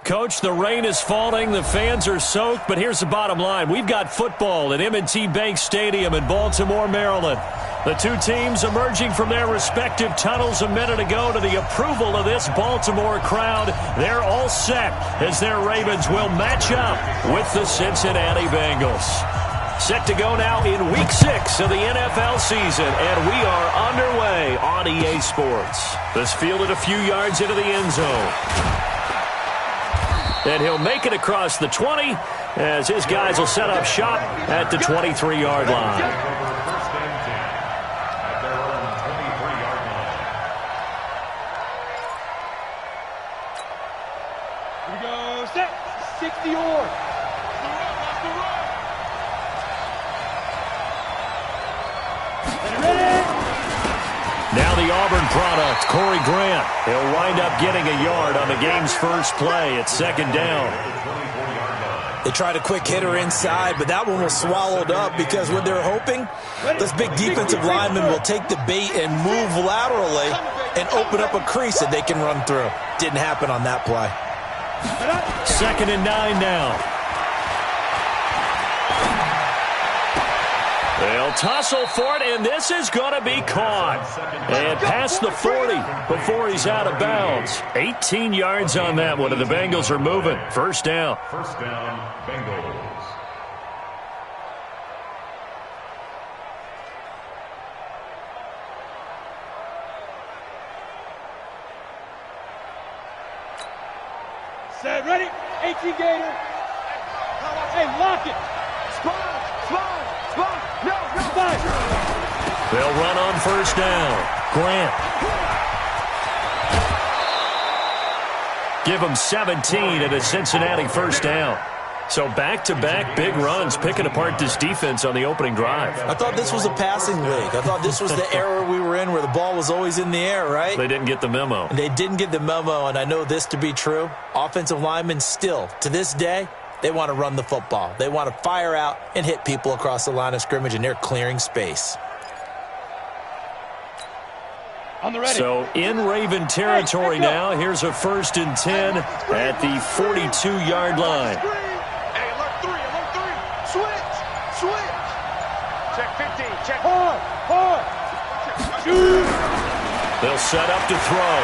Coach, the rain is falling, the fans are soaked, but here's the bottom line. We've got football at M&T Bank Stadium in Baltimore, Maryland. The two teams emerging from their respective tunnels a minute ago to the approval of this Baltimore crowd. They're all set as their Ravens will match up with the Cincinnati Bengals. Set to go now in Week 6 of the NFL season, and we are underway on EA Sports. This fielded a few yards into the end zone. And he'll make it across the 20 as his guys will set up shop at the 23-yard line. Here we go, set, 60 or. Now the Auburn product, Corey Grant. He'll wind up getting a yard on the game's first play at second down. They tried a quick hitter inside, but that one was swallowed up because what they're hoping, this big defensive lineman will take the bait and move laterally and open up a crease that they can run through. Didn't happen on that play. 2nd and 9 now. They'll tussle for it, and this is going to be caught. And past the 40 before he's out of bounds. 18 yards on that one, and the Bengals are moving. First down. First down, Bengals. Set, ready, 18 Gator. Hey, lock it. Spot. No. They'll run on first down. Grant. Give him 17 at a Cincinnati first down. So back-to-back big runs picking apart this defense on the opening drive. I thought this was a passing league. I thought this was the era we were in where the ball was always in the air, right? They didn't get the memo. They didn't get the memo, and I know this to be true. Offensive linemen still, to this day, they want to run the football. They want to fire out and hit people across the line of scrimmage, and they're clearing space. On the ready. So in Raven territory now. Here's a 1st and 10 at the 42-yard line. Hey, alert 3. Switch. Check 15, check. Hard. Shoot. They'll set up to throw.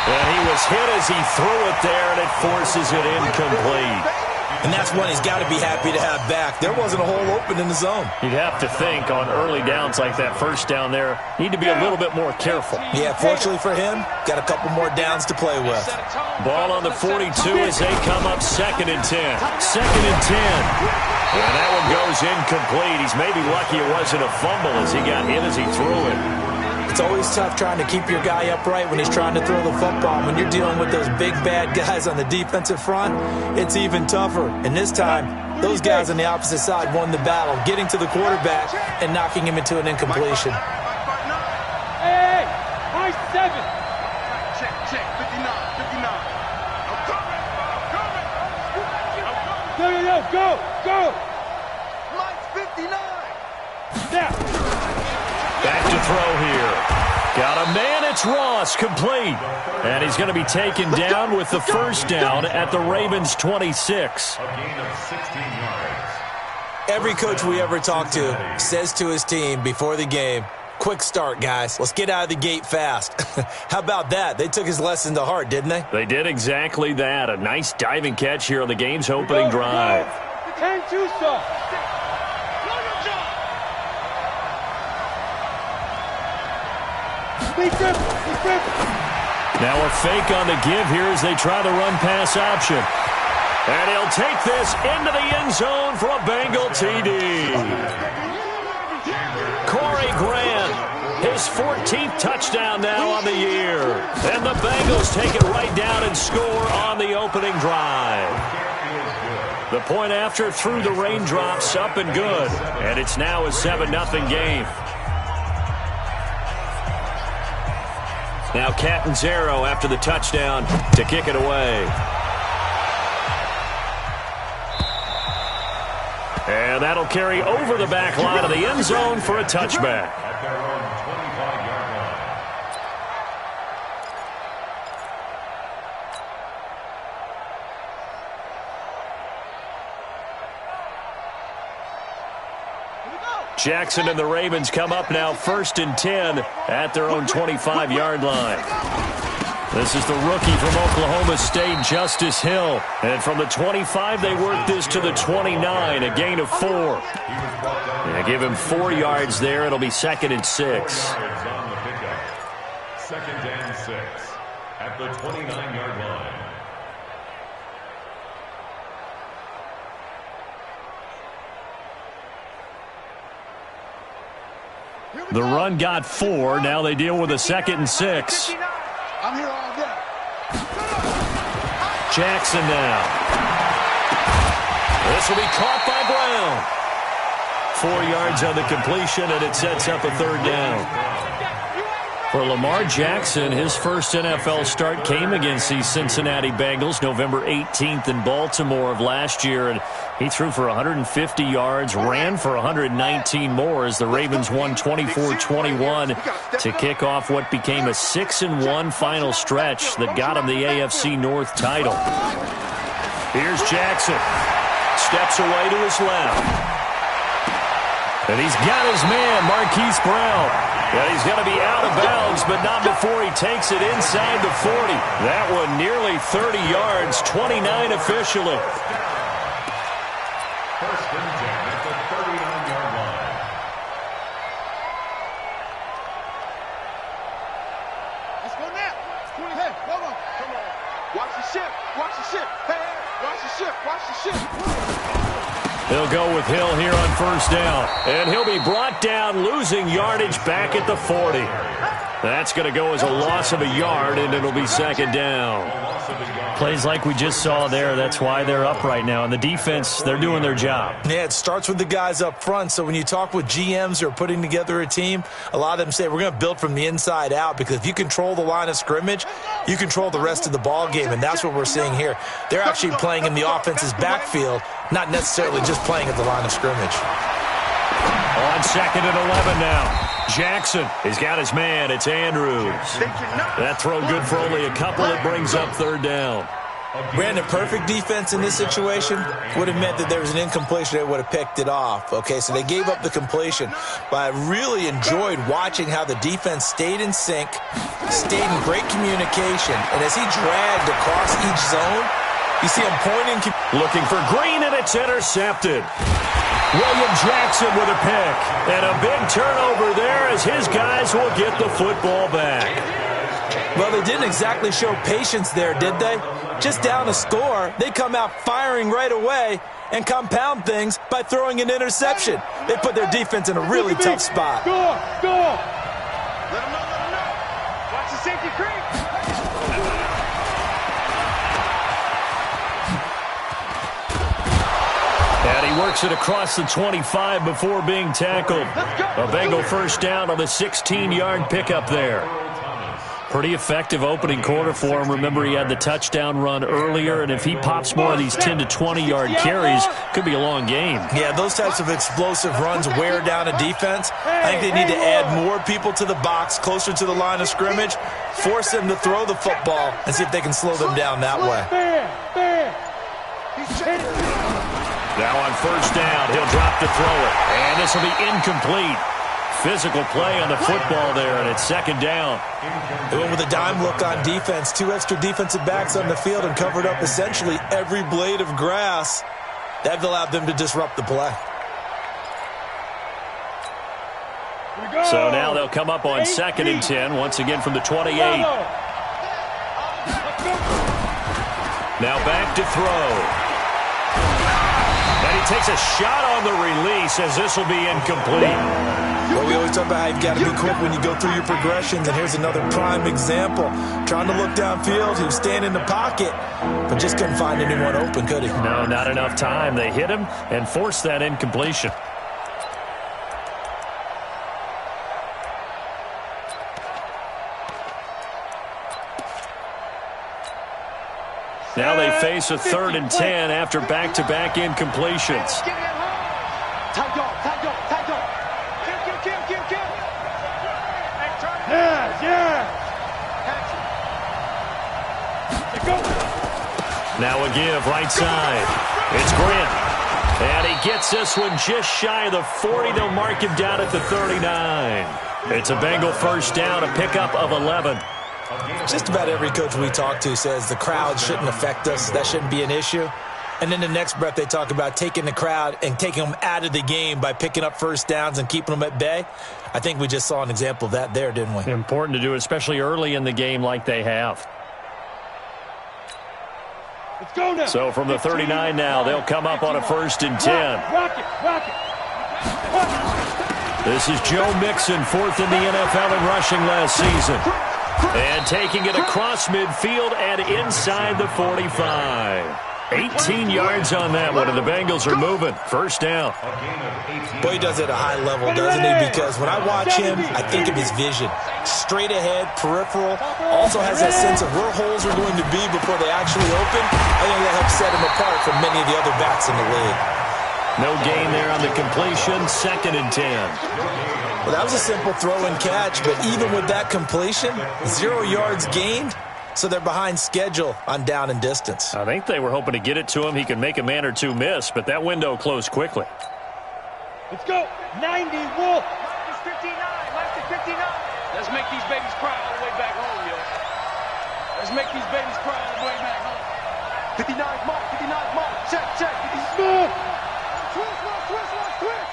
And he was hit as he threw it there, and it forces it incomplete. And that's one he's got to be happy to have back. There wasn't a hole open in the zone. You'd have to think on early downs like that first down there, need to be a little bit more careful. Yeah, fortunately for him, got a couple more downs to play with. Ball on the 42 as they come up 2nd and 10. 2nd and 10. And that one goes incomplete. He's maybe lucky it wasn't a fumble as he got hit as he threw it. It's always tough trying to keep your guy upright when he's trying to throw the football. When you're dealing with those big, bad guys on the defensive front, it's even tougher. And this time, those guys on the opposite side won the battle, getting to the quarterback and knocking him into an incompletion. Hey, high 7. Check, 59. I'm coming. Go. Mike's 59. Now. Back to throw here. Got a man, it's Ross, complete. And he's going to be taken down with the first down at the Ravens' 26. A gain of 16 yards. Every coach we ever talk to says to his team before the game, quick start, guys. Let's get out of the gate fast. How about that? They took his lesson to heart, didn't they? They did exactly that. A nice diving catch here on the game's opening drive. 10-2, sir. Now a fake on the give here as they try the run-pass option. And he'll take this into the end zone for a Bengal TD. Corey Grant, his 14th touchdown now on the year. And the Bengals take it right down and score on the opening drive. The point after through the raindrops, up and good. And it's now a 7-0 game. Now Catanzaro after the touchdown to kick it away. And that'll carry over the back line of the end zone for a touchback. At their own 25-yard Jackson and the Ravens come up now 1st and 10 at their own 25-yard line. This is the rookie from Oklahoma State, Justice Hill. And from the 25, they work this to the 29, a gain of 4. They give him 4 yards there. It'll be 2nd and 6. 2nd and 6 at the 29-yard line. The run got 4. Now they deal with a 2nd and 6. I'm here all day. Jackson now. This will be caught by Brown. 4 yards on the completion, and it sets up a 3rd down. For Lamar Jackson, his first NFL start came against the Cincinnati Bengals November 18th in Baltimore of last year, and he threw for 150 yards, ran for 119 more as the Ravens won 24-21 to kick off what became a 6-1 final stretch that got him the AFC North title. Here's Jackson. Steps away to his left. And he's got his man, Marquise Brown. Yeah, he's going to be out of bounds, but not before he takes it inside the 40. That one nearly 30 yards, 29 officially. 1st and 10 at the 39-yard line. Let's go now. Hey, come on. Watch the ship. Watch the ship. Hey, watch the ship. Watch the ship. They'll go with Hill here on 1st down. And he'll be brought down, losing yardage back at the 40. That's going to go as a loss of a yard, and it'll be 2nd down. Plays like we just saw there. That's why they're up right now. And the defense, they're doing their job. Yeah, it starts with the guys up front. So when you talk with GMs who are putting together a team, a lot of them say we're going to build from the inside out, because if you control the line of scrimmage, you control the rest of the ball game, and that's what we're seeing here. They're actually playing in the offense's backfield, not necessarily just playing at the line of scrimmage. On 2nd and 11 now. Jackson, he's got his man. It's Andrews. That throw good for only a couple. It brings up 3rd down. Brandon, perfect defense in this situation would have meant that there was an incompletion. They would have picked it off. Okay, so they gave up the completion. But I really enjoyed watching how the defense stayed in sync, stayed in great communication, and as he dragged across each zone, you see him pointing. Looking for Green, and it's intercepted. William Jackson with a pick. And a big turnover there as his guys will get the football back. Well, they didn't exactly show patience there, did they? Just down a score, they come out firing right away and compound things by throwing an interception. They put their defense in a really tough spot. Go! Let him know. Watch the safety creep. And he works it across the 25 before being tackled. A Bengal 1st down on the 16-yard pickup there. Pretty effective opening quarter for him. Remember, he had the touchdown run earlier, and if he pops more of these 10 to 20-yard carries, could be a long game. Yeah, those types of explosive runs wear down a defense. I think they need to add more people to the box, closer to the line of scrimmage, force them to throw the football, and see if they can slow them down that way. Now on 1st down, he'll drop to throw it, and this will be incomplete. Physical play on the football there, and it's 2nd down. They went with a dime look on defense. 2 extra defensive backs on the field and covered up essentially every blade of grass. That allowed them to disrupt the play. So now they'll come up on 2nd and 10, once again from the 28. Now back to throw. And he takes a shot on the release as this will be incomplete. Well, we always talk about how you've got to be quick when you go through your progressions, and here's another prime example. Trying to look downfield, he was staying in the pocket, but just couldn't find anyone open, could he? No, not enough time. They hit him and forced that incompletion. Now they face a 3rd and 10 after back-to-back incompletions. Now a give right side. It's Grant. And he gets this one just shy of the 40. They'll mark him down at the 39. It's a Bengal first down, a pickup of 11. Just about every coach we talk to says the crowd shouldn't affect us. That shouldn't be an issue. And then the next breath they talk about taking the crowd and taking them out of the game by picking up first downs and keeping them at bay. I think we just saw an example of that there, didn't we? Important to do, especially early in the game like they have. Let's go now. So from the 39 now, they'll come up on a 1st and 10. Rock it, rock it. This is Joe Mixon, 4th in the NFL in rushing last season. And taking it across midfield and inside the 45. 18 yards on that one, and the Bengals are moving. First down. Boy, he does it at a high level, doesn't he? Because when I watch him, I think of his vision. Straight ahead, peripheral. Also has that sense of where holes are going to be before they actually open. I think that helps set him apart from many of the other backs in the league. No gain there on the completion. 2nd and 10. Well, that was a simple throw and catch, but even with that completion, 0 yards gained. So they're behind schedule on down and distance. I think they were hoping to get it to him. He could make a man or two miss, but that window closed quickly. Let's go. 90, Wolf. Minus 59, minus 59. Let's make these babies cry all the way back home, yo. Let's make these babies cry all the way back home. 59 mark, 59 mark. Check, check. Move. Twist.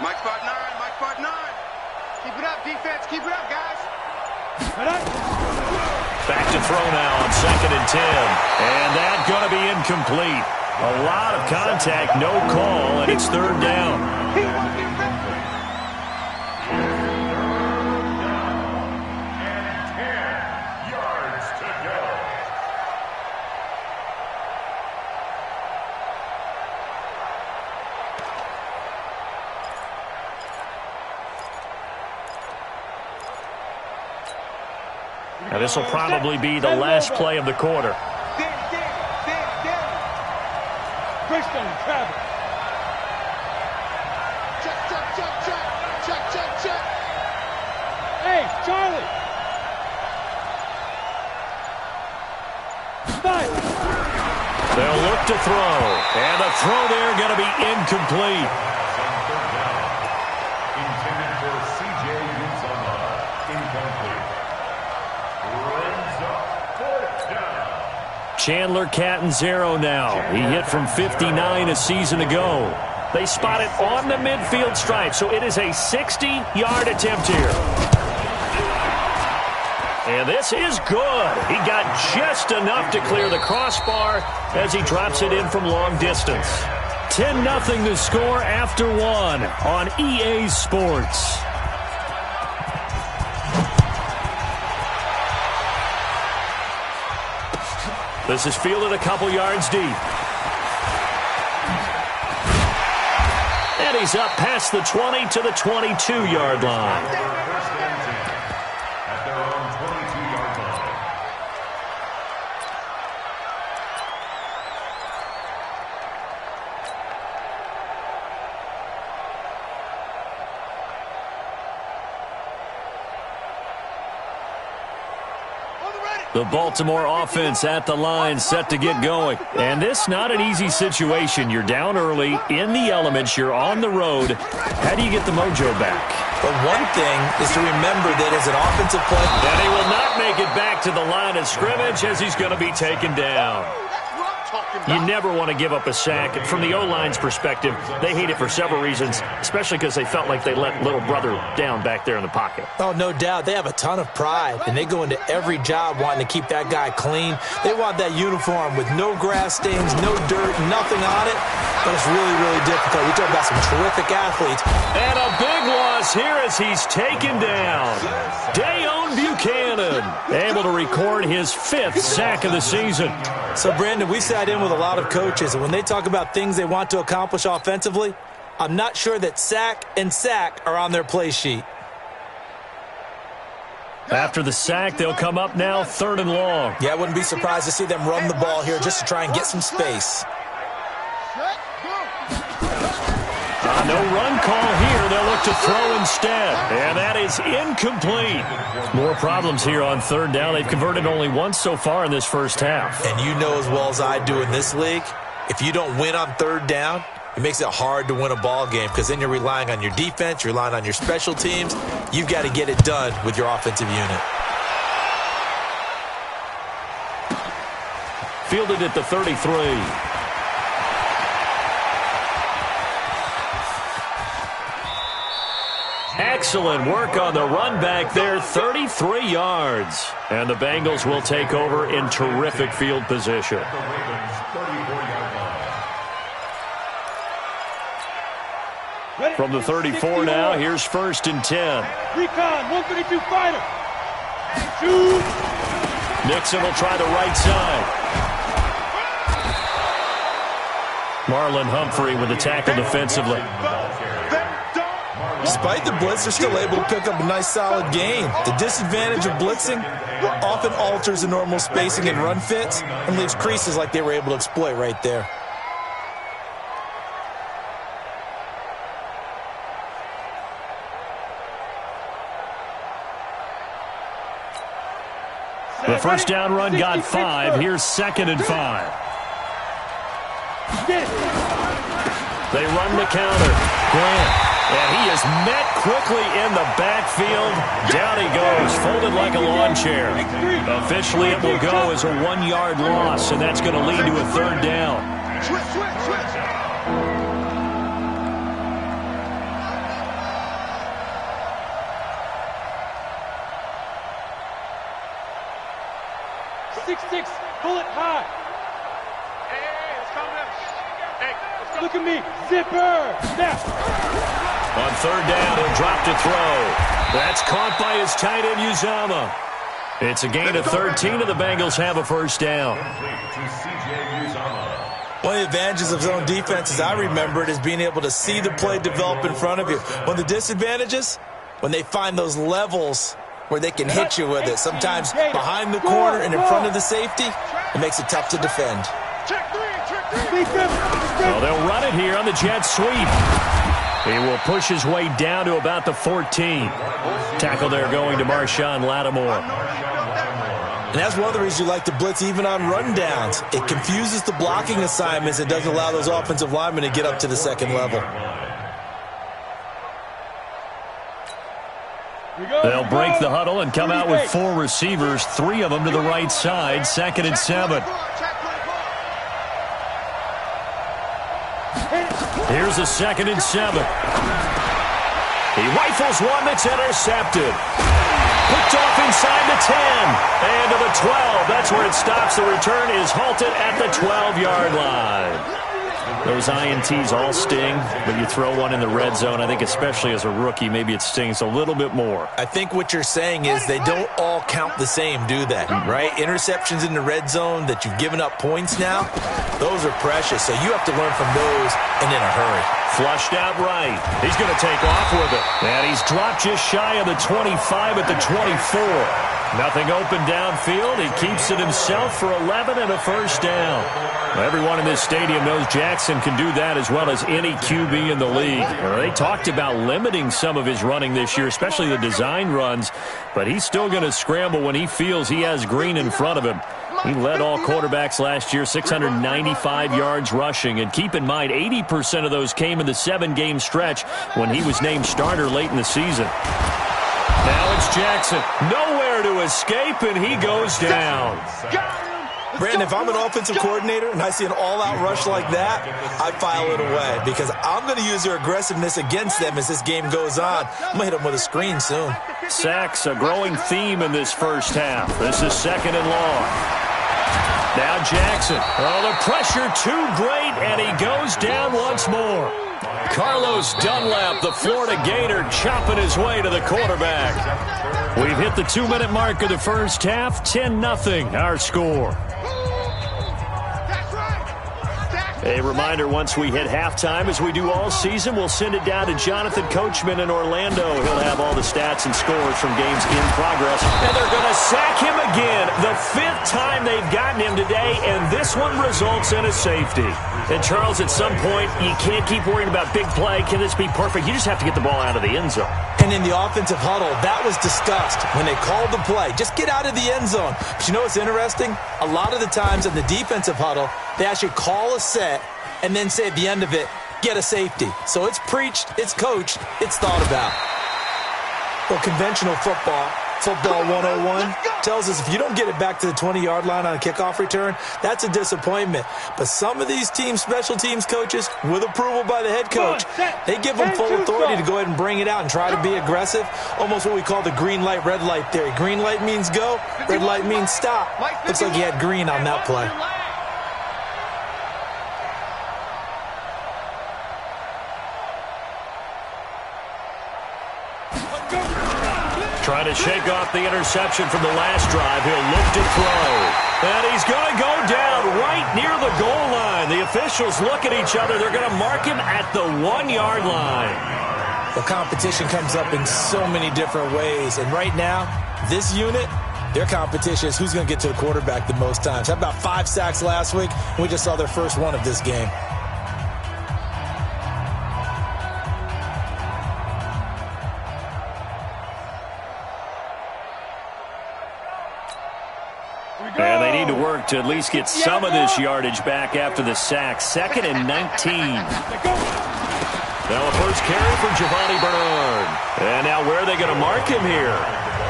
Mike spot 9, Mike spot 9. Keep it up, defense. Keep it up, guys. Back to throw now on 2nd and 10. And that's going to be incomplete. A lot of contact, no call, and it's 3rd down. Now this will probably be the last play of the quarter. Bridgestone, travel. Check. Hey, Charlie. 5. They'll look to throw. And the throw there going to be incomplete. Intended for C.J. Uzomah. Incomplete. Brings up 4th down. Chandler Catanzaro now. He hit from 59 a season ago. They spot it on the midfield stripe, so it is a 60-yard attempt here. And this is good. He got just enough to clear the crossbar as he drops it in from long distance. 10-0 the score after 1 on EA Sports. This is fielded a couple yards deep. And he's up past the 20 to the 22-yard line. First and 10 at their own 22-yard line. The Baltimore offense at the line, set to get going. And this not an easy situation. You're down early, in the elements, you're on the road. How do you get the mojo back? But one thing is to remember that as an offensive play, And he will not make it back to the line of scrimmage as he's going to be taken down. You never want to give up a sack. From the O-line's perspective, they hate it for several reasons, especially because they felt like they let little brother down back there in the pocket. oh, no doubt, they have a ton of pride, and they go into every job wanting to keep that guy clean. They want that uniform with no grass stains, no dirt, nothing on it. But it's really, really difficult. We talk about some terrific athletes. And a big loss here as he's taken down. Dayon Buchanan able to record his 5th sack of the season. So, Brandon, we sat in with a lot of coaches, and when they talk about things they want to accomplish offensively, I'm not sure that sack and sack are on their play sheet. After the sack, they'll come up now 3rd and long. Yeah, I wouldn't be surprised to see them run the ball here just to try and get some space. No run call here. They'll look to throw instead. And that is incomplete. More problems here on 3rd down. They've converted only once so far in this first half. And you know as well as I do in this league, if you don't win on 3rd down, it makes it hard to win a ball game because then you're relying on your defense, you're relying on your special teams. You've got to get it done with your offensive unit. Fielded at the 33. Excellent work on the run back there, 33 yards. And the Bengals will take over in terrific field position. From the 34 now, here's 1st and 10. Recon, 132 fighter. Shoot. Nixon will try the right side. Marlon Humphrey with the tackle defensively. Despite the blitz, they're still able to pick up a nice solid gain. The disadvantage of blitzing often alters the normal spacing and run fits and leaves creases like they were able to exploit right there. The first down run got 5. Here's 2nd and 5. They run the counter. Grant. And he is met quickly in the backfield. Down he goes, folded like a lawn chair. Officially, it will go as a 1-yard loss, and that's going to lead to a 3rd down. Switch. 6'6", bullet high. Hey, let's calm down. Hey, let's go. Look at me, zipper. Snap. On 3rd down, he'll drop to throw. That's caught by his tight end, Uzama. It's a gain of 13, and the Bengals have a 1st down. One of the advantages of zone defense, as I remember it, is being able to see the play develop in front of you. One of the disadvantages, when they find those levels where they can hit you with it, sometimes behind the corner and in front of the safety, it makes it tough to defend. Check three. Well, they'll run it here on the jet sweep. He will push his way down to about the 14. Tackle there going to Marshawn Lattimore. And that's one of the reasons you like to blitz even on rundowns. It confuses the blocking assignments and doesn't allow those offensive linemen to get up to the 2nd level. They'll break the huddle and come out with 4 receivers, 3 of them to the right side, 2nd and 7. Here's a 2nd and 7. He rifles one that's intercepted. Picked off inside the 10. And to the 12. That's where it stops. The return is halted at the 12-yard line. Those INTs all sting, but you throw one in the red zone, I think especially as a rookie, maybe it stings a little bit more. I think what you're saying is they don't all count the same, do they? Right? Interceptions in the red zone that you've given up points now, those are precious. So you have to learn from those and in a hurry. Flushed out right. He's going to take off with it. And he's dropped just shy of the 25 at the 24. Nothing open downfield. He keeps it himself for 11 and a 1st down. Everyone in this stadium knows Jackson can do that as well as any QB in the league. They talked about limiting some of his running this year, especially the design runs, but he's still going to scramble when he feels he has green in front of him. He led all quarterbacks last year, 695 yards rushing. And keep in mind, 80% of those came in the 7-game stretch when he was named starter late in the season. Now it's Jackson. Nowhere to escape, and he goes down. Brandon, if I'm an offensive coordinator and I see an all-out rush like that, I file it away because I'm going to use their aggressiveness against them as this game goes on. I'm going to hit them with a screen soon. Sacks, a growing theme in this first half. This is 2nd and long. Now Jackson. Oh, the pressure too great, and he goes down once more. Carlos Dunlap, the Florida Gator, chopping his way to the quarterback. We've hit the 2-minute mark of the first half. 10-0 our score. A reminder, once we hit halftime, as we do all season, we'll send it down to Jonathan Coachman in Orlando. He'll have all the stats and scores from games in progress. And they're going to sack him again. The 5th time they've gotten him today, and this one results in a safety. And, Charles, at some point, you can't keep worrying about big play. Can this be perfect? You just have to get the ball out of the end zone. And in the offensive huddle, that was discussed when they called the play. Just get out of the end zone. But you know what's interesting? A lot of the times in the defensive huddle, they actually call a set and then say at the end of it, get a safety. So it's preached, it's coached, it's thought about. Well, conventional football 101, tells us if you don't get it back to the 20-yard line on a kickoff return, that's a disappointment. But some of these team special teams coaches, with approval by the head coach, they give them full authority to go ahead and bring it out and try to be aggressive, almost what we call the green light, red light theory. Green light means go, red light means stop. Looks like he had green on that play. Trying to shake off the interception from the last drive. He'll look to throw. And he's going to go down right near the goal line. The officials look at each other. They're going to mark him at the 1-yard line. Well, competition comes up in so many different ways. And right now, this unit, their competition is who's going to get to the quarterback the most times. How about 5 sacks last week? We just saw their first one of this game. And they need to work to at least get some of this yardage back after the sack. 2nd and 19. Now a first carry for Giovanni Bernard. And now where are they going to mark him here?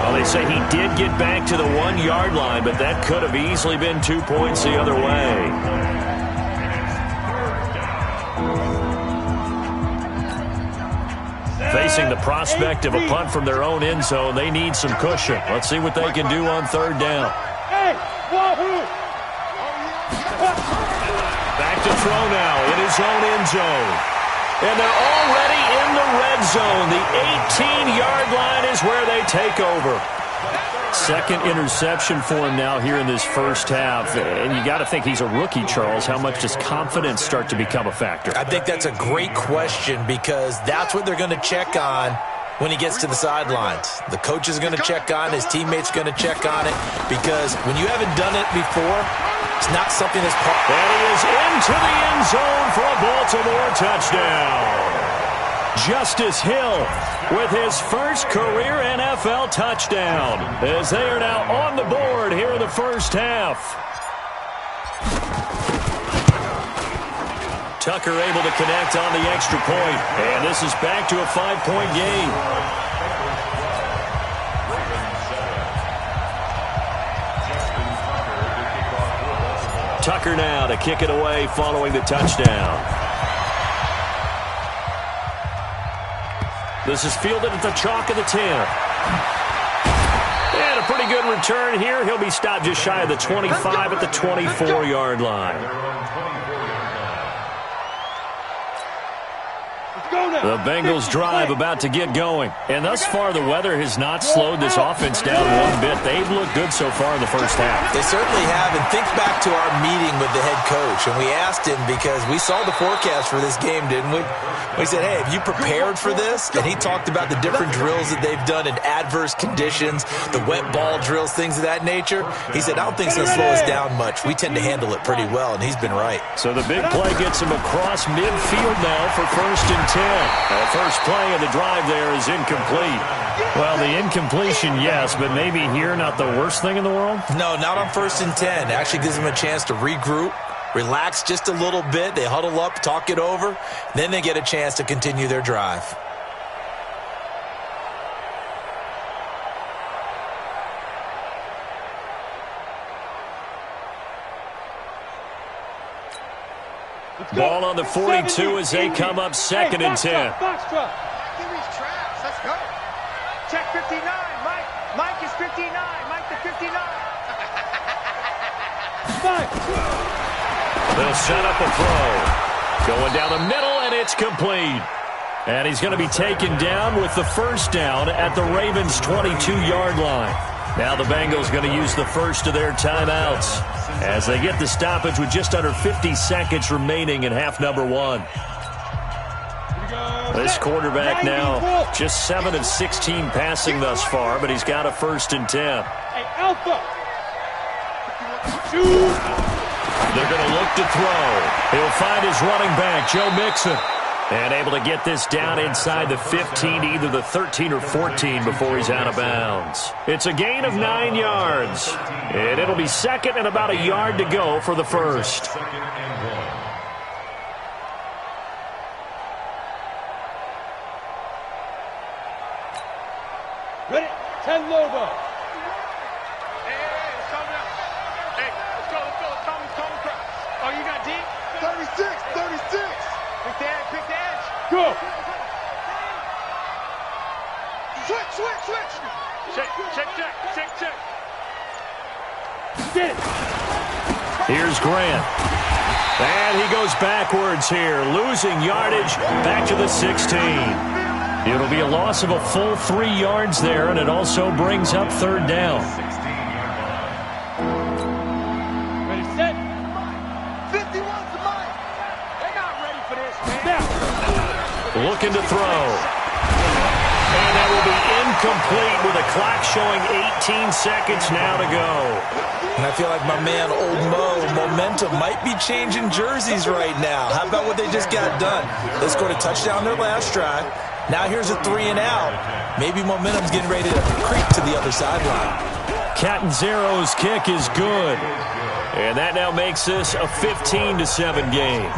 Well, they say he did get back to the 1-yard line, but that could have easily been 2 points the other way. Facing the prospect of a punt from their own end zone, they need some cushion. Let's see what they can do on 3rd down. Back to throw now in his own end zone. And they're already in the red zone. The 18-yard line is where they take over. 2nd interception for him now here in this first half. And you got to think he's a rookie, Charles. How much does confidence start to become a factor? I think that's a great question because that's what they're going to check on when he gets to the sidelines. The coach is going to check on it. His teammates are going to check on it because when you haven't done it before, it's not something that's part. And he is into the end zone for a Baltimore touchdown. Justice Hill with his first career NFL touchdown as they are now on the board here in the first half. Tucker able to connect on the extra point, and this is back to a 5-point game. Tucker now to kick it away following the touchdown. This is fielded at the chalk of the 10. And a pretty good return here. He'll be stopped just shy of the 25 at the 24-yard line. The Bengals drive about to get going. And thus far, the weather has not slowed this offense down one bit. They've looked good so far in the first half. They certainly have. And think back to our meeting with the head coach. And we asked him because we saw the forecast for this game, didn't we? We said, hey, have you prepared for this? And he talked about the different drills that they've done in adverse conditions, the wet ball drills, things of that nature. He said, I don't think it's going to slow us down much. We tend to handle it pretty well, and he's been right. So the big play gets him across midfield now for 1st and 10. The first play of the drive there is incomplete. Well, the incompletion, yes, but maybe here not the worst thing in the world? No, not on 1st and 10. It actually gives them a chance to regroup, relax just a little bit. They huddle up, talk it over. Then they get a chance to continue their drive. Ball on the 42 as they come up 2nd and 10. Give these traps. Let's go. Check 59. Mike is 59. Mike the 59. They'll set up a throw. Going down the middle, and it's complete. And he's going to be taken down with the first down at the Ravens' 22-yard line. Now the Bengals going to use the first of their timeouts as they get the stoppage with just under 50 seconds remaining in half number 1. This quarterback now just 7 of 16 passing thus far, but he's got a 1st and 10. Hey, Alpha. They're going to look to throw. He'll find his running back, Joe Mixon. And able to get this down inside the 15, either the 13 or 14 before he's out of bounds. It's a gain of 9 yards. And it'll be 2nd and about a yard to go for the first. and Lobo. Hey, let's calm down. Hey, let's go. Calm crowd. Oh, you got deep? 36. Pick the edge. Go. Switch. Check. Get it. Here's Grant. And he goes backwards here, losing yardage back to the 16. It'll be a loss of a full 3 yards there, and it also brings up third down. Ready, set. 51's the mic. They're not ready for this, man. Now. Looking to throw. And that will be incomplete with a clock showing 18 seconds now to go. And I feel like my man, Old Mo, momentum might be changing jerseys right now. How about what they just got done? They scored a touchdown their last drive. Now here's a 3 and out. Maybe momentum's getting ready to creep to the other sideline. Catanzaro's kick is good. And that now makes this a 15-7 game.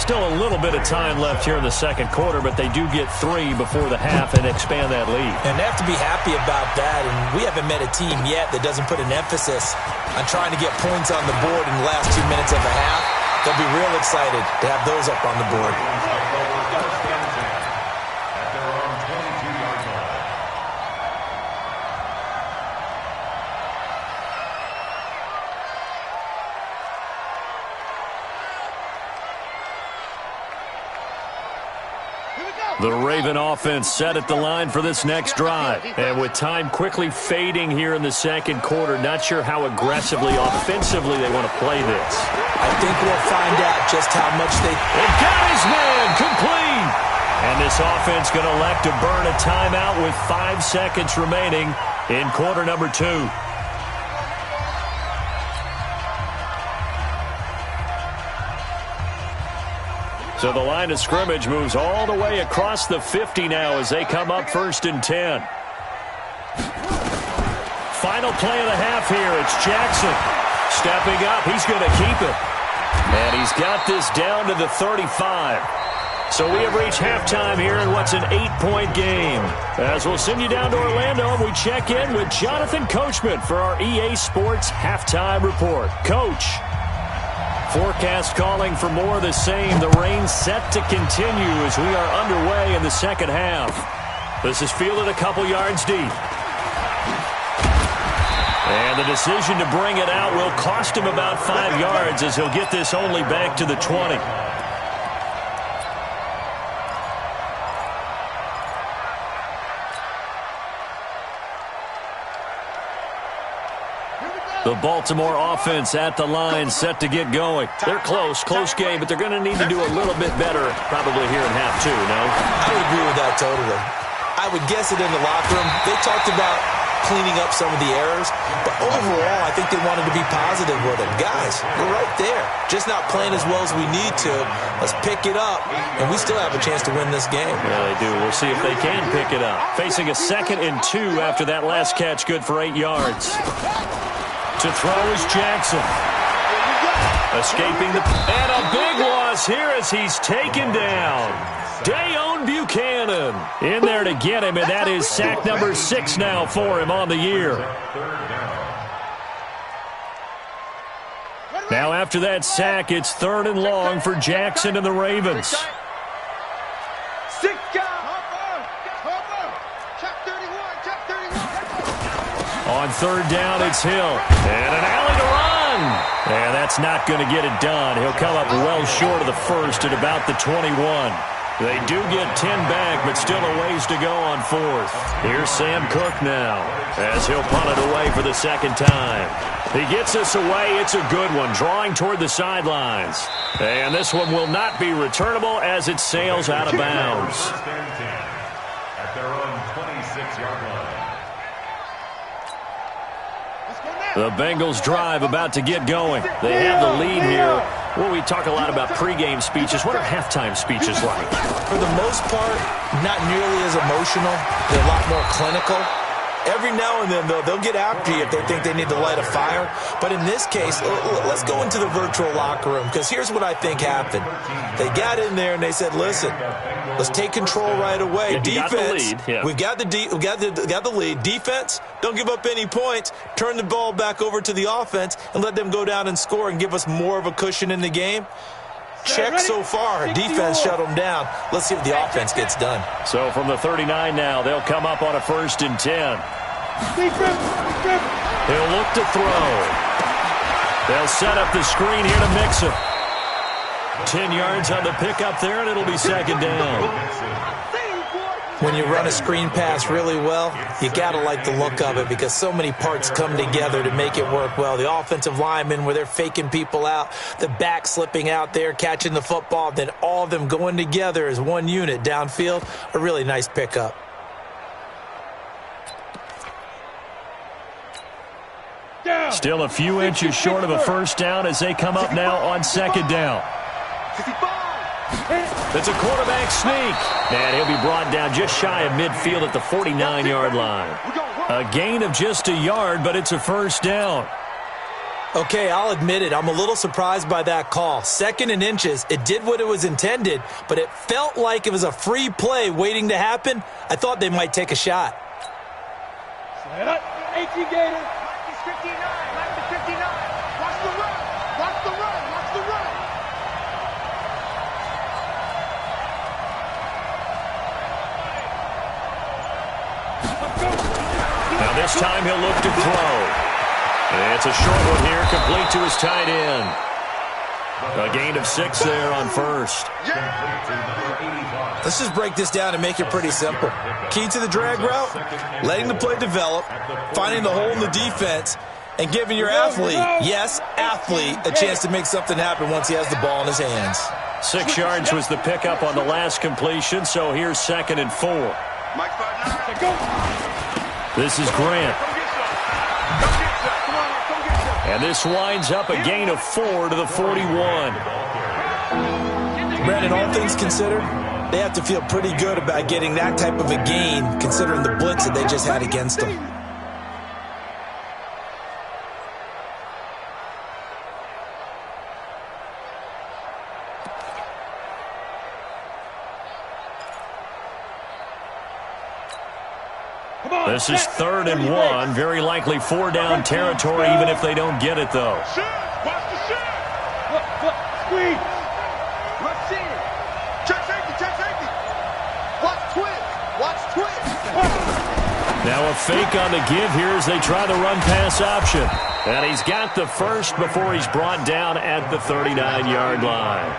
Still a little bit of time left here in the second quarter, but they do get 3 before the half and expand that lead. And they have to be happy about that. And we haven't met a team yet that doesn't put an emphasis on trying to get points on the board in the last 2 minutes of a half. They'll be real excited to have those up on the board. The Raven offense set at the line for this next drive. And with time quickly fading here in the second quarter, not sure how aggressively, offensively they want to play this. I think we'll find out just how much they... It got his man complete. And this offense going to elect to burn a timeout with 5 seconds remaining in quarter number 2. So the line of scrimmage moves all the way across the 50 now as they come up 1st and 10. Final play of the half here. It's Jackson stepping up. He's going to keep it. And he's got this down to the 35. So we have reached halftime here in what's an 8-point game. As we'll send you down to Orlando and we check in with Jonathan Coachman for our EA Sports Halftime Report. Coach. Forecast calling for more of the same. The rain set to continue as we are underway in the second half. This is fielded a couple yards deep. And the decision to bring it out will cost him about 5 yards as he'll get this only back to the 20. The Baltimore offense at the line, set to get going. They're close game, but they're going to need to do a little bit better probably here in half 2, no? I would agree with that totally. I would guess it in the locker room. They talked about cleaning up some of the errors, but overall, I think they wanted to be positive with it. Guys, we're right there. Just not playing as well as we need to. Let's pick it up, and we still have a chance to win this game. Yeah, they do. We'll see if they can pick it up. Facing a 2nd and 2 after that last catch, good for 8 yards. To throw is Jackson. Escaping and a big loss here as he's taken down. Dayon Buchanan in there to get him, and that is sack number 6 now for him on the year. Now after that sack, it's 3rd and long for Jackson and the Ravens. On 3rd down, it's Hill. And an alley to run. And that's not going to get it done. He'll come up well short of the 1st at about the 21. They do get 10 back, but still a ways to go on 4th. Here's Sam Cook now as he'll punt it away for the 2nd time. He gets us away. It's a good one, drawing toward the sidelines. And this one will not be returnable as it sails out of bounds. At their own 26-yard line. The Bengals drive about to get going. They have the lead here. Well, we talk a lot about pregame speeches. What are halftime speeches like? For the most part, not nearly as emotional. They're a lot more clinical. Every now and then, though, they'll get after you if they think they need to light a fire. But in this case, let's go into the virtual locker room, because here's what I think happened. They got in there and they said, listen, let's take control right away. Defense, we've got the lead. Defense, don't give up any points. Turn the ball back over to the offense and let them go down and score and give us more of a cushion in the game. Check so far. Defense shut them down. Let's see if the offense gets done. So from the 39 now, they'll come up on a 1st and 10. He'll look to throw. They'll set up the screen here to mix it. 10 yards on the pickup there, and it'll be 2nd down. When you run a screen pass really well, you got to like the look of it because so many parts come together to make it work well. The offensive linemen, where they're faking people out, the back slipping out there, catching the football, then all of them going together as one unit downfield, a really nice pickup. Still a few inches short of a 1st down as they come up now on 2nd down. It's a quarterback sneak. And he'll be brought down just shy of midfield at the 49-yard line. A gain of just a yard, but it's a 1st down. Okay, I'll admit it. I'm a little surprised by that call. 2nd and inches. It did what it was intended, but it felt like it was a free play waiting to happen. I thought they might take a shot. 18 Gator. 59. 59. Watch the run. Watch the run. Watch the run. Now this time he'll look to throw. And it's a short one here, complete to his tight end. A gain of 6 there on 1st. Let's just break this down and make it pretty simple. Key to the drag route, letting the play develop, finding the hole in the defense, and giving your athlete, yes, athlete, a chance to make something happen once he has the ball in his hands. 6 yards was the pickup on the last completion, so here's 2nd and 4. This is Grant. And this winds up a gain of 4 to the 41. Brandon, all things considered, they have to feel pretty good about getting that type of a gain considering the blitz that they just had against them. This is 3rd and 1. Very likely 4-down territory, even if they don't get it, though. Watch the shot. Squeeze. Let's see it. Check safety. Check safety. Watch twist. Watch twist. Now a fake on the give here as they try the run-pass option. And he's got the first before he's brought down at the 39-yard line.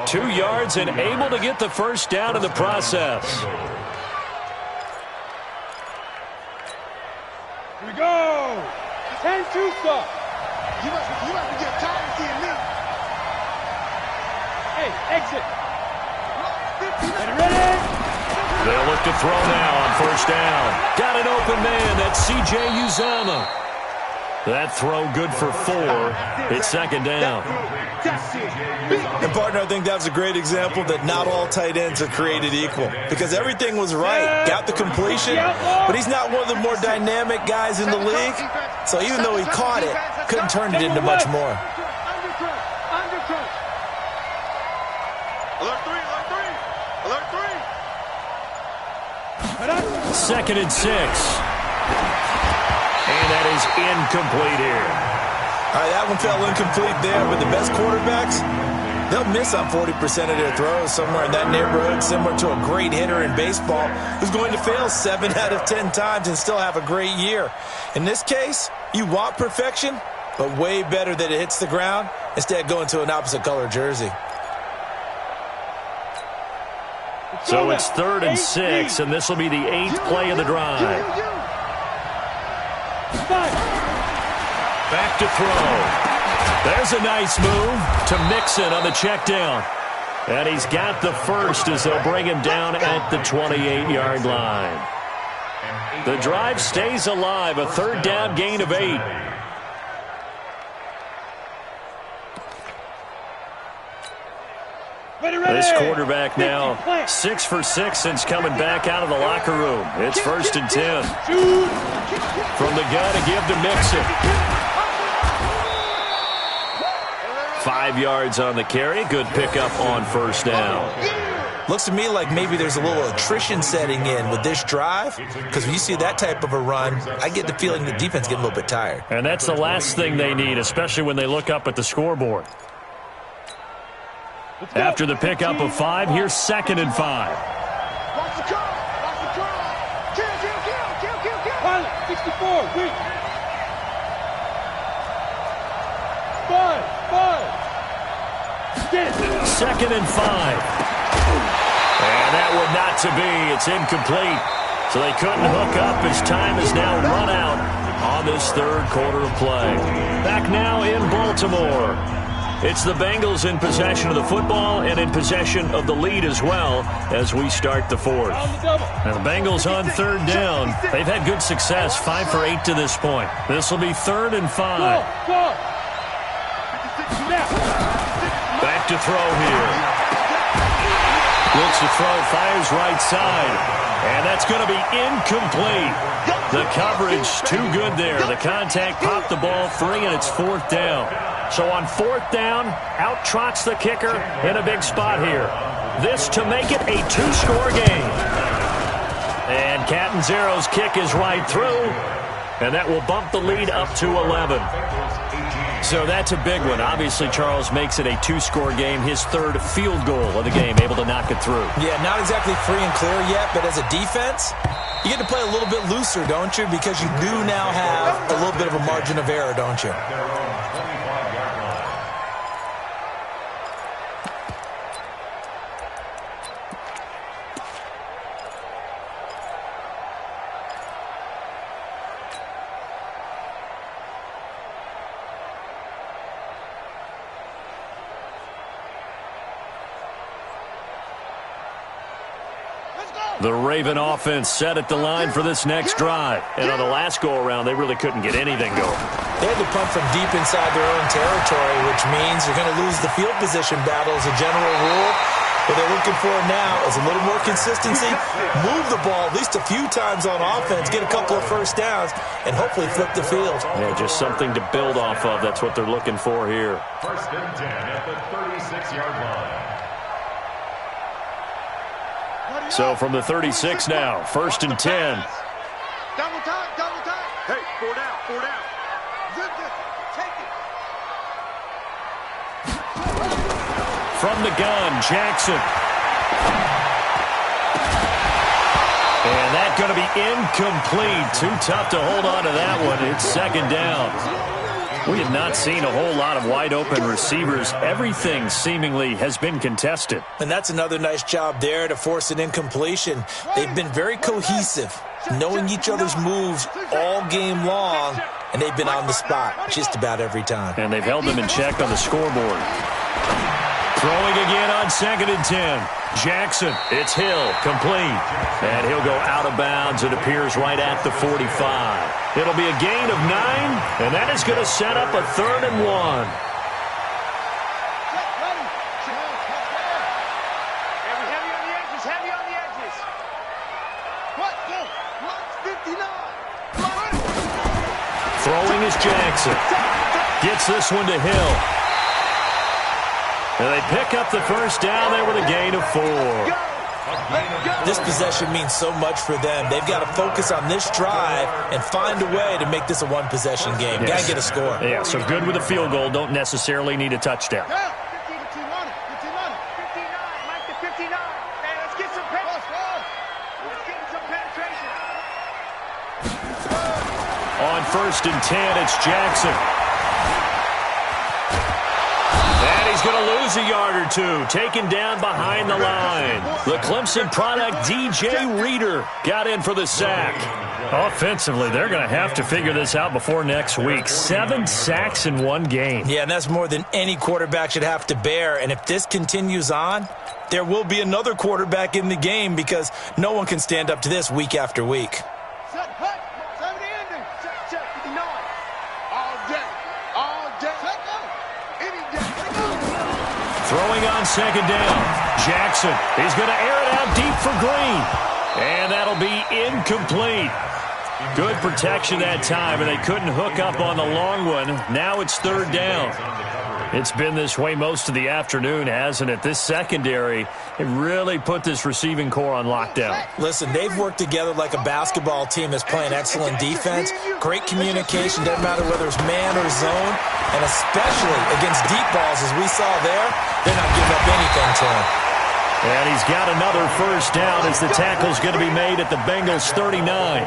2 yards and able to get the 1st down in the process. Here we go. 10-2 stop. You must be getting tired of seeing me. Hey, exit. Ready? They'll look to throw now on 1st down. Got an open man. That's C.J. Uzama. That throw good for 4. It's 2nd down. And, partner, I think that's a great example that not all tight ends are created equal because everything was right. Got the completion, but he's not one of the more dynamic guys in the league. So even though he caught it, couldn't turn it into much more. Alert 3, alert 3. Alert 3. 2nd and 6. And that is incomplete here. All right, that one fell incomplete there, but the best quarterbacks, they'll miss on 40% of their throws somewhere in that neighborhood, similar to a great hitter in baseball who's going to fail 7 out of 10 times and still have a great year. In this case, you want perfection, but way better that it hits the ground instead of going to an opposite color jersey. So it's 3rd and 6, and this will be the 8th play of the drive. Back to throw. There's a nice move to Mixon on the check down. And he's got the first as they'll bring him down at the 28-yard line. The drive stays alive, a 3rd down gain of 8. This quarterback now 6 for 6 since coming back out of the locker room. It's 1st and 10. From the gun to give to Mixon. 5 yards on the carry. Good pickup on 1st down. Looks to me like maybe there's a little attrition setting in with this drive, because when you see that type of a run, I get the feeling the defense getting a little bit tired. And that's the last thing they need, especially when they look up at the scoreboard. After the pickup of 5, here's 2nd and 5. Watch the car. Watch the car. Kill. Pilot, 64, wait. 5. Get it. 2nd and 5. And that one not to be. It's incomplete. So they couldn't hook up as time is now run out on this 3rd quarter of play. Back now in Baltimore. It's the Bengals in possession of the football and in possession of the lead as well as we start the 4th. Now the Bengals on 3rd down. They've had good success, 5 for 8 to this point. This will be 3rd and 5. Go. Back to throw here. Looks to throw, fires right side. And that's going to be incomplete. The coverage too good there. The contact popped the ball free, and it's 4th down. So on 4th down, out trots the kicker in a big spot here. This to make it a 2-score game. And Catanzaro's kick is right through, and that will bump the lead up to 11. So that's a big one. Obviously, Charles makes it a 2-score game, his 3rd field goal of the game, able to knock it through. Yeah, not exactly free and clear yet, but as a defense, you get to play a little bit looser, don't you? Because you do now have a little bit of a margin of error, don't you? The Raven offense set at the line for this next drive. And on the last go-around, they really couldn't get anything going. They had to punt from deep inside their own territory, which means you're going to lose the field position battle as a general rule. What they're looking for now is a little more consistency, move the ball at least a few times on offense, get a couple of 1st downs, and hopefully flip the field. Yeah, just something to build off of. That's what they're looking for here. 1st and 10 at the 36-yard line. So from the 36 now, 1st and 10. Double time. Hey, 4 down. Take it. From the gun, Jackson. And that's going to be incomplete. Too tough to hold on to that one. It's 2nd down. We have not seen a whole lot of wide-open receivers. Everything seemingly has been contested. And that's another nice job there to force an incompletion. They've been very cohesive, knowing each other's moves all game long, and they've been on the spot just about every time. And they've held them in check on the scoreboard. Throwing again on 2nd and 10. Jackson, it's Hill, complete. And he'll go out of bounds. It appears right at the 45. It'll be a gain of 9, and that is going to set up a 3rd and 1. Heavy on the edges. What? 59. Throwing is Jackson. Gets this one to Hill. And they pick up the 1st down there with a gain of 4. This possession means so much for them. They've got to focus on this drive and find a way to make this a 1-possession game. Yes. Got to get a score. Yeah, so good with a field goal. Don't necessarily need a touchdown. 59. Mike to 59. Hey, let's get some penetration. On 1st and 10, it's Jackson. And he's going to lose a yard or two. Taken down behind the line. The Clemson product, DJ Reader, got in for the sack. Offensively, they're going to have to figure this out before next week. 7 sacks in one game. Yeah, and that's more than any quarterback should have to bear. And if this continues on, there will be another quarterback in the game because no one can stand up to this week after week. Throwing on second down. Jackson. He's going to air it out deep for Green. And that'll be incomplete. Good protection that time, and they couldn't hook up on the long one. Now it's third down. It's been this way most of the afternoon, hasn't it? This secondary, it really put this receiving core on lockdown. Listen, they've worked together like a basketball team that's playing excellent defense. Great communication, doesn't matter whether it's man or zone. And especially against deep balls, as we saw there, they're not giving up anything to him. And he's got another first down as the tackle's going to be made at the Bengals 39.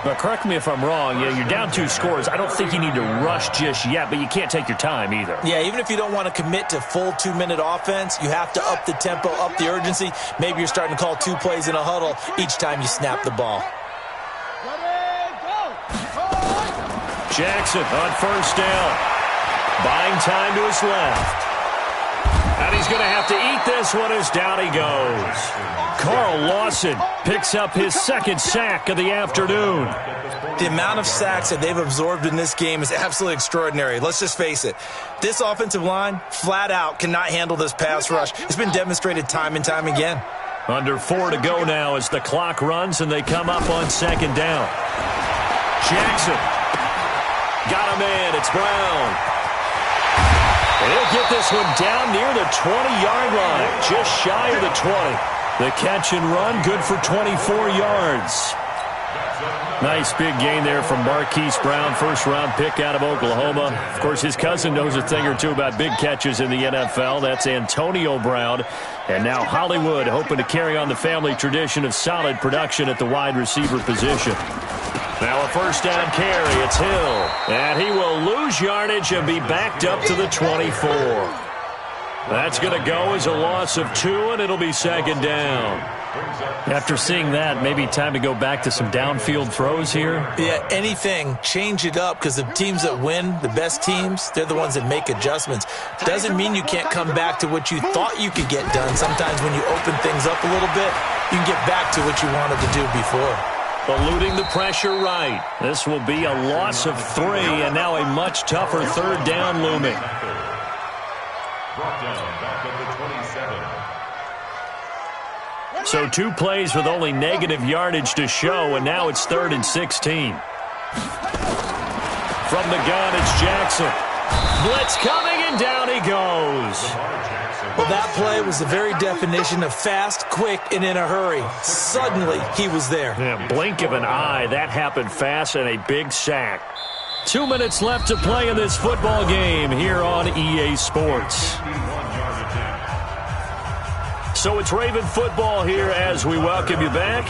But correct me if I'm wrong, you're down 2 scores. I don't think you need to rush just yet, but you can't take your time either. Yeah, even if you don't want to commit to full 2-minute offense, you have to up the tempo, up the urgency. Maybe you're starting to call 2 plays in a huddle each time you snap the ball. Jackson on first down. Buying time to his left. And he's going to have to eat this one as down he goes. Carl Lawson picks up his second sack of the afternoon. The amount of sacks that they've absorbed in this game is absolutely extraordinary. Let's just face it. This offensive line, flat out, cannot handle this pass rush. It's been demonstrated time and time again. Under 4 to go now as the clock runs and they come up on second down. Jackson. Got him in. It's Brown. And he'll get this one down near the 20-yard line, just shy of the 20. The catch and run, good for 24 yards. Nice big gain there from Marquise Brown, first-round pick out of Oklahoma. Of course, his cousin knows a thing or two about big catches in the NFL. That's Antonio Brown. And now Hollywood hoping to carry on the family tradition of solid production at the wide receiver position. Now a first down carry. It's Hill. And he will lose yardage and be backed up to the 24. That's going to go as a loss of 2, and it'll be second down. After seeing that, maybe time to go back to some downfield throws here. Yeah, anything. Change it up because the teams that win, the best teams, they're the ones that make adjustments. Doesn't mean you can't come back to what you thought you could get done. Sometimes when you open things up a little bit, you can get back to what you wanted to do before. Eluding the pressure right. This will be a loss of 3, and now a much tougher third down looming. Brought down back at the 27. So 2 plays with only negative yardage to show, and now it's 3rd and 16. From the gun, it's Jackson. Blitz coming, and down he goes. Well, that play was the very definition of fast, quick, and in a hurry. Suddenly, he was there. Yeah, blink of an eye. That happened fast, and a big sack. 2 minutes left to play in this football game here on EA Sports. So it's Raven football here as we welcome you back.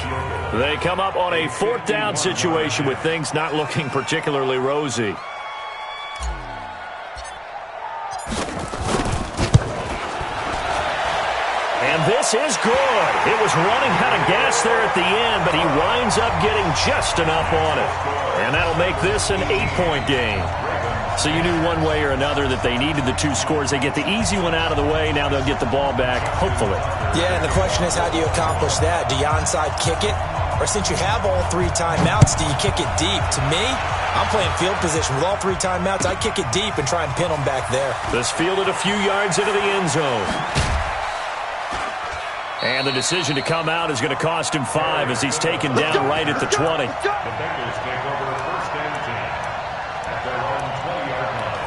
They come up on a 4th down situation with things not looking particularly rosy. And this is good. It was running out of gas there at the end, but he winds up getting just enough on it. And that'll make this an 8-point game. So you knew one way or another that they needed the 2 scores. They get the easy one out of the way. Now they'll get the ball back, hopefully. Yeah, and the question is, how do you accomplish that? Do you onside kick it? Or since you have all 3 timeouts, do you kick it deep? To me, I'm playing field position. With all 3 timeouts, I kick it deep and try and pin them back there. This fielded a few yards into the end zone. And the decision to come out is going to cost him 5 as he's taken down right at the 20. The Bengals take over first and 10 at their own 20-yard line.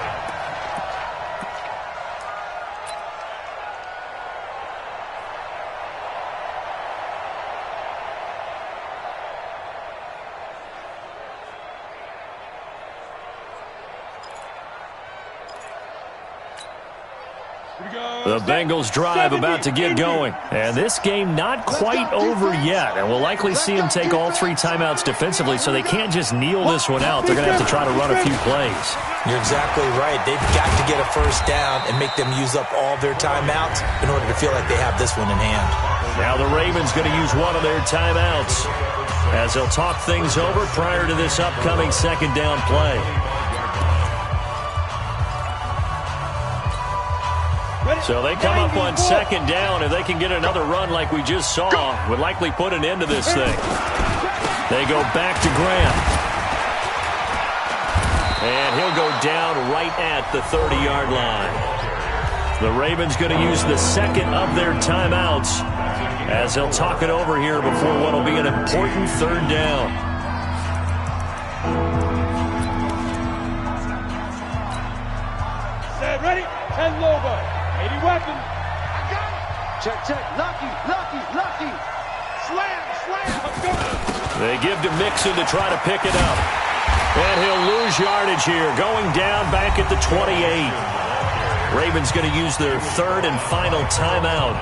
The Bengals drive about to get going. And this game not quite over yet. And we'll likely see them take all 3 timeouts defensively, so they can't just kneel this one out. They're going to have to try to run a few plays. You're exactly right. They've got to get a first down and make them use up all their timeouts in order to feel like they have this one in hand. Now the Ravens going to use one of their timeouts as they'll talk things over prior to this upcoming second down play. So they come up on second down. If they can get another run like we just saw, would likely put an end to this thing. They go back to Graham. And he'll go down right at the 30-yard line. The Ravens going to use the second of their timeouts as they'll talk it over here before what will be an important third down. Set, ready, and logo. 80 weapons. I got it. Check. Lucky. Slam. Let's go. They give to Mixon to try to pick it up. And he'll lose yardage here, going down back at the 28. Ravens going to use their third and final timeout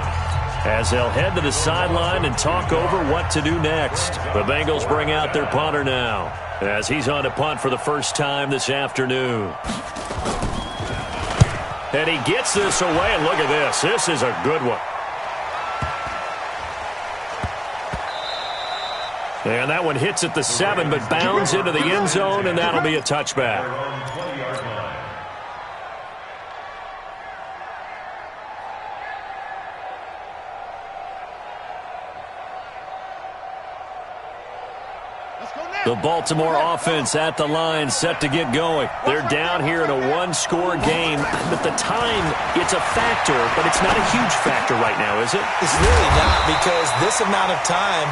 as they'll head to the sideline and talk over what to do next. The Bengals bring out their punter now as he's on to punt for the first time this afternoon. And he gets this away, and look at this. This is a good one. And that one hits at the 7, but bounds into the end zone, and that'll be a touchback. The Baltimore offense at the line, set to get going. They're down here in a one-score game, but the time, it's a factor, but it's not a huge factor right now, is it? It's really not, because this amount of time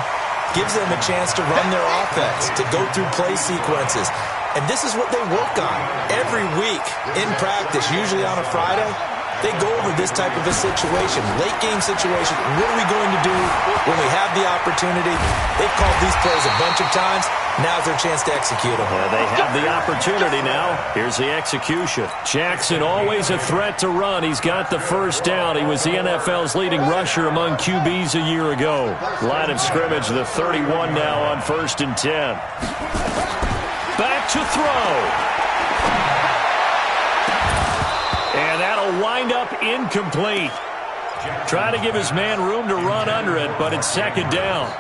gives them a chance to run their offense, to go through play sequences. And this is what they work on every week in practice, usually on a Friday. They go over this type of a situation, late game situation. What are we going to do when we have the opportunity? They've called these plays a bunch of times. Now's their chance to execute them. Yeah, they have the opportunity now. Here's the execution. Jackson always a threat to run. He's got the first down. He was the NFL's leading rusher among QBs a year ago. Line of scrimmage, the 31 now on 1st and 10. Back to throw. And that'll wind up incomplete. Try to give his man room to run under it, but it's second down.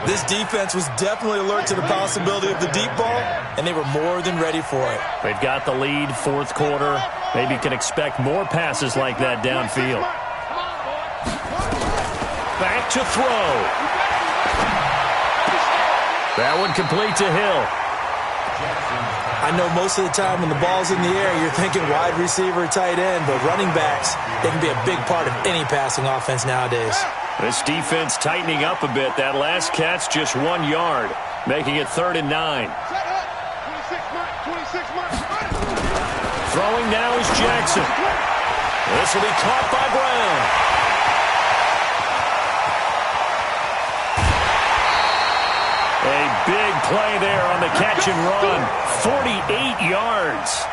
This defense was definitely alert to the possibility of the deep ball, and they were more than ready for it. They've got the lead, fourth quarter. Maybe can expect more passes like that downfield. Back to throw. That one complete to Hill. I know most of the time when the ball's in the air, you're thinking wide receiver, tight end, but running backs, they can be a big part of any passing offense nowadays. This defense tightening up a bit. That last catch just 1 yard, making it 3rd and 9. Throwing now is Jackson. This will be caught by Brown. A big play there on the catch and run. 48 yards.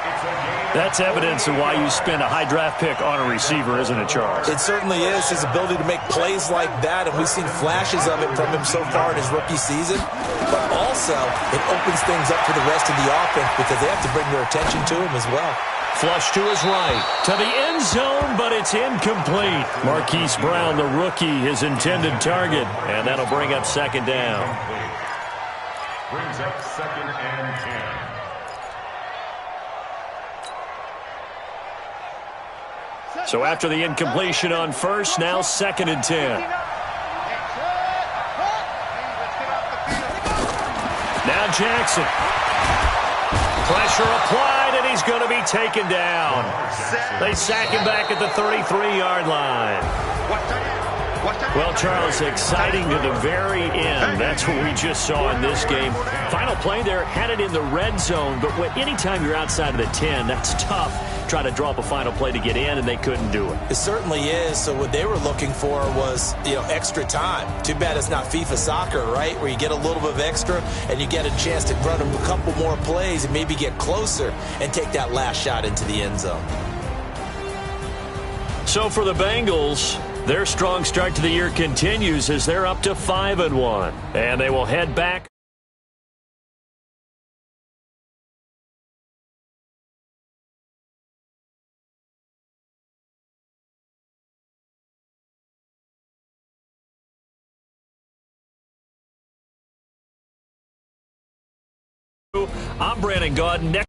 That's evidence of why you spend a high draft pick on a receiver, isn't it, Charles? It certainly is, his ability to make plays like that, and we've seen flashes of it from him so far in his rookie season. But also, it opens things up for the rest of the offense because they have to bring their attention to him as well. Flush to his right, to the end zone, but it's incomplete. Marquise Brown, the rookie, his intended target, and that'll bring up second down. Brings up 2nd and 10. So after the incompletion on first, now 2nd and 10. Now Jackson. Pressure applied, and he's going to be taken down. They sack him back at the 33-yard line. Well, Charles, exciting to the very end. That's what we just saw in this game. Final play there, had it in the red zone, but anytime you're outside of the 10, that's tough. Try to draw up a final play to get in, and they couldn't do it. It certainly is. So what they were looking for was, extra time. Too bad it's not FIFA soccer, right, where you get a little bit of extra and you get a chance to run a couple more plays and maybe get closer and take that last shot into the end zone. So for the Bengals, their strong start to the year continues as they're up to 5-1, and they will head back. I'm Brandon Gaudin.